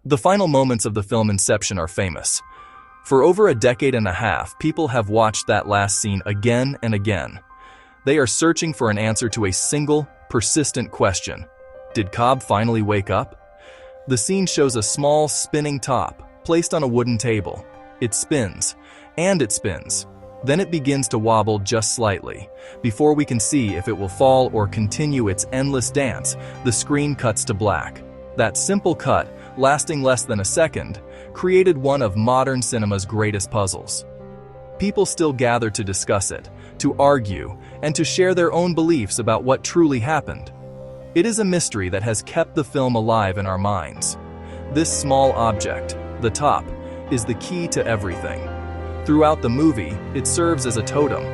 The final moments of the film Inception are famous. For over a decade and a half, people have watched that last scene again and again. They are searching for an answer to a single, persistent question. Did Cobb finally wake up? The scene shows a small, spinning top, placed on a wooden table. It spins, and it spins. Then it begins to wobble just slightly. Before we can see if it will fall or continue its endless dance, the screen cuts to black. That simple cut, lasting less than a second, created one of modern cinema's greatest puzzles. People still gather to discuss it, to argue, and to share their own beliefs about what truly happened. It is a mystery that has kept the film alive in our minds. This small object, the top, is the key to everything. Throughout the movie, it serves as a totem,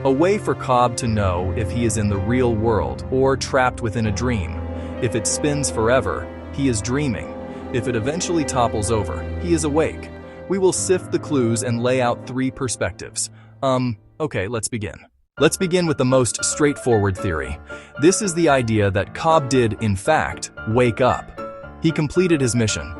a way for Cobb to know if he is in the real world or trapped within a dream. If it spins forever, he is dreaming. If it eventually topples over, he is awake. We will sift the clues and lay out three perspectives. Okay, let's begin. Let's begin with the most straightforward theory. This is the idea that Cobb did, in fact, wake up. He completed his mission.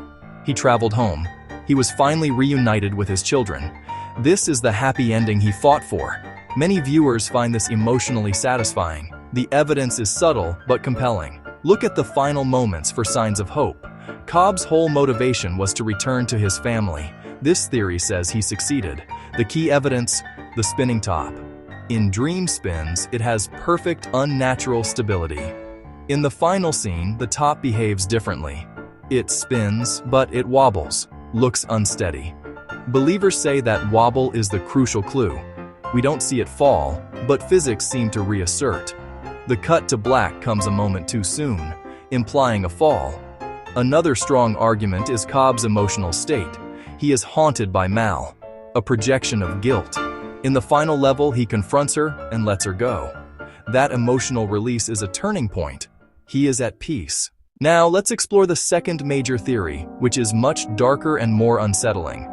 He traveled home. He was finally reunited with his children. This is the happy ending he fought for. Many viewers find this emotionally satisfying. The evidence is subtle but compelling. Look at the final moments for signs of hope. Cobb's whole motivation was to return to his family. This theory says he succeeded. The key evidence, the spinning top. In dream spins, it has perfect, unnatural stability. In the final scene, the top behaves differently. It spins, but it wobbles, looks unsteady. Believers say that wobble is the crucial clue. We don't see it fall, but physics seem to reassert. The cut to black comes a moment too soon, implying a fall. Another strong argument is Cobb's emotional state. He is haunted by Mal, a projection of guilt. In the final level, he confronts her and lets her go. That emotional release is a turning point. He is at peace. Now, let's explore the second major theory, which is much darker and more unsettling.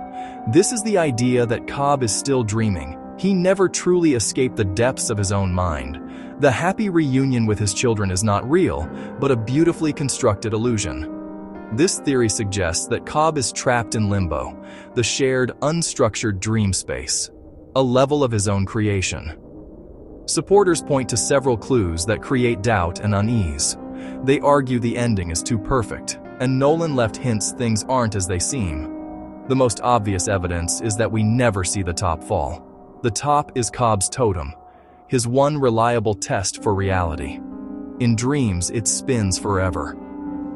This is the idea that Cobb is still dreaming. He never truly escaped the depths of his own mind. The happy reunion with his children is not real, but a beautifully constructed illusion. This theory suggests that Cobb is trapped in limbo, the shared, unstructured dream space, a level of his own creation. Supporters point to several clues that create doubt and unease. They argue the ending is too perfect, and Nolan left hints things aren't as they seem. The most obvious evidence is that we never see the top fall. The top is Cobb's totem, his one reliable test for reality. In dreams, it spins forever.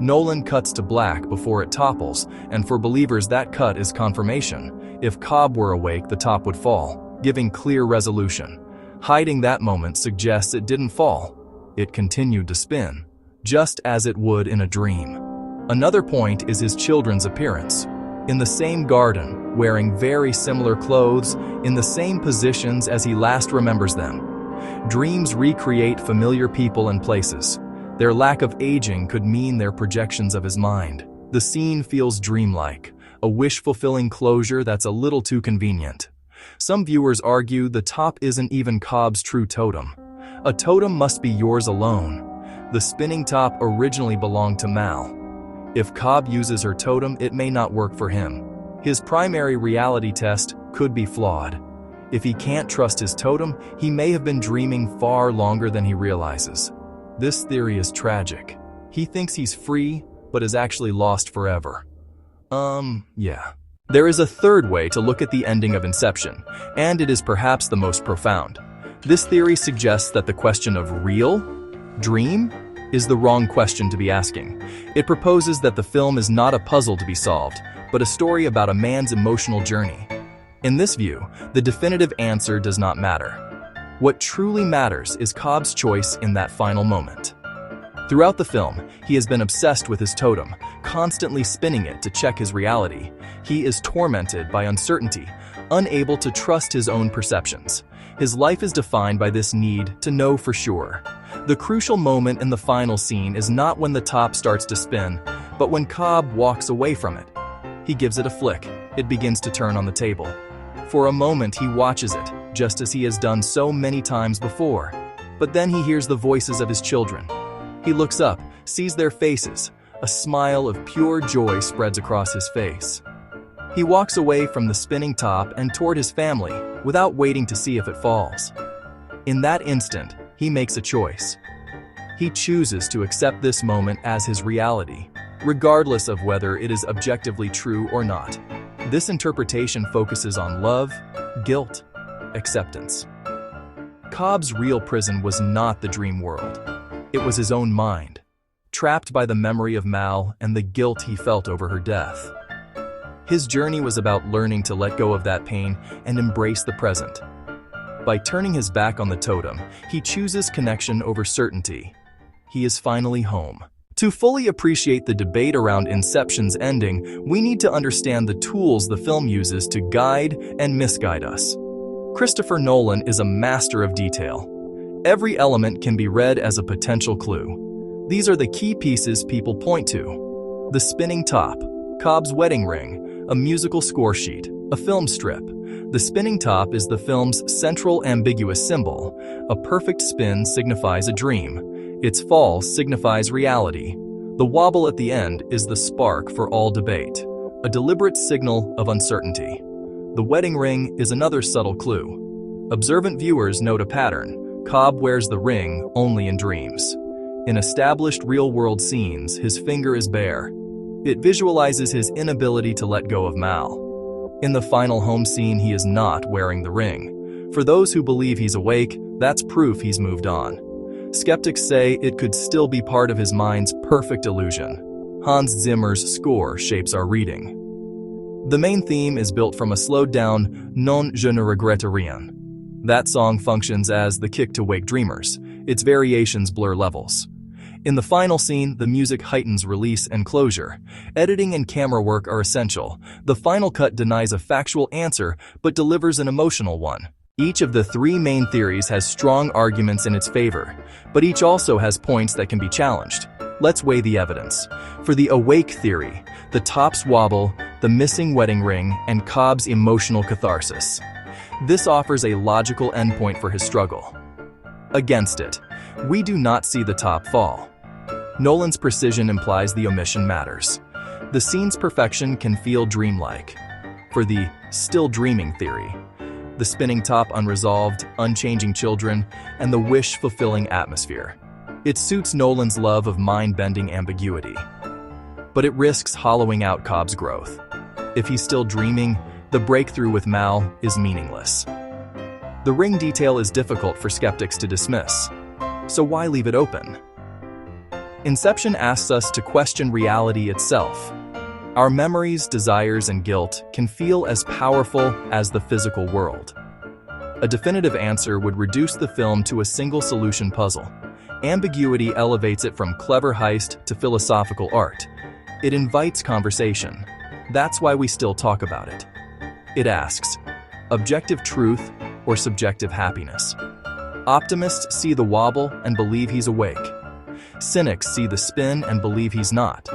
Nolan cuts to black before it topples, and for believers that cut is confirmation. If Cobb were awake, the top would fall, giving clear resolution. Hiding that moment suggests it didn't fall. It continued to spin, just as it would in a dream. Another point is his children's appearance. In the same garden, wearing very similar clothes, in the same positions as he last remembers them. Dreams recreate familiar people and places. Their lack of aging could mean they're projections of his mind. The scene feels dreamlike, a wish-fulfilling closure that's a little too convenient. Some viewers argue the top isn't even Cobb's true totem. A totem must be yours alone. The spinning top originally belonged to Mal. If Cobb uses her totem, it may not work for him. His primary reality test could be flawed. If he can't trust his totem, he may have been dreaming far longer than he realizes. This theory is tragic. He thinks he's free, but is actually lost forever. Yeah. There is a third way to look at the ending of Inception, and it is perhaps the most profound. This theory suggests that the question of real, dream, is the wrong question to be asking. It proposes that the film is not a puzzle to be solved, but a story about a man's emotional journey. In this view, the definitive answer does not matter. What truly matters is Cobb's choice in that final moment. Throughout the film, he has been obsessed with his totem, constantly spinning it to check his reality. He is tormented by uncertainty, unable to trust his own perceptions. His life is defined by this need to know for sure. The crucial moment in the final scene is not when the top starts to spin, but when Cobb walks away from it. He gives it a flick. It begins to turn on the table. For a moment, he watches it, just as he has done so many times before. But then he hears the voices of his children. He looks up, sees their faces, A smile of pure joy spreads across his face. He walks away from the spinning top and toward his family without waiting to see if it falls. In that instant, he makes a choice. He chooses to accept this moment as his reality, regardless of whether it is objectively true or not. This interpretation focuses on love, guilt, acceptance. Cobb's real prison was not the dream world. It was his own mind, trapped by the memory of Mal and the guilt he felt over her death. His journey was about learning to let go of that pain and embrace the present. By turning his back on the totem, he chooses connection over certainty. He is finally home. To fully appreciate the debate around Inception's ending, we need to understand the tools the film uses to guide and misguide us. Christopher Nolan is a master of detail. Every element can be read as a potential clue. These are the key pieces people point to: the spinning top, Cobb's wedding ring, a musical score sheet, a film strip. The spinning top is the film's central ambiguous symbol. A perfect spin signifies a dream. Its fall signifies reality. The wobble at the end is the spark for all debate, a deliberate signal of uncertainty. The wedding ring is another subtle clue. Observant viewers note a pattern. Cobb wears the ring only in dreams. In established real-world scenes, his finger is bare. It visualizes his inability to let go of Mal. In the final home scene, he is not wearing the ring. For those who believe he's awake, that's proof he's moved on. Skeptics say it could still be part of his mind's perfect illusion. Hans Zimmer's score shapes our reading. The main theme is built from a slowed-down Non je ne regrette rien. That song functions as the kick to wake dreamers. Its variations blur levels. In the final scene, the music heightens release and closure. Editing and camera work are essential. The final cut denies a factual answer, but delivers an emotional one. Each of the three main theories has strong arguments in its favor, but each also has points that can be challenged. Let's weigh the evidence. For the awake theory, the top's wobble, the missing wedding ring, and Cobb's emotional catharsis. This offers a logical endpoint for his struggle. Against it, we do not see the top fall. Nolan's precision implies the omission matters. The scene's perfection can feel dreamlike. For the still dreaming theory, the spinning top unresolved, unchanging children, and the wish-fulfilling atmosphere. It suits Nolan's love of mind-bending ambiguity. But it risks hollowing out Cobb's growth. If he's still dreaming, the breakthrough with Mal is meaningless. The ring detail is difficult for skeptics to dismiss. So why leave it open? Inception asks us to question reality itself. Our memories, desires, and guilt can feel as powerful as the physical world. A definitive answer would reduce the film to a single solution puzzle. Ambiguity elevates it from clever heist to philosophical art. It invites conversation. That's why we still talk about it. It asks, objective truth or subjective happiness? Optimists see the wobble and believe he's awake. Cynics see the spin and believe he's not.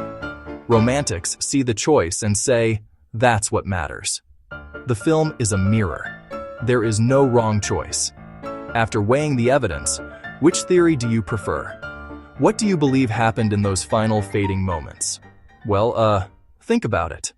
Romantics see the choice and say, that's what matters. The film is a mirror. There is no wrong choice. After weighing the evidence, which theory do you prefer? What do you believe happened in those final fading moments? Well, think about it.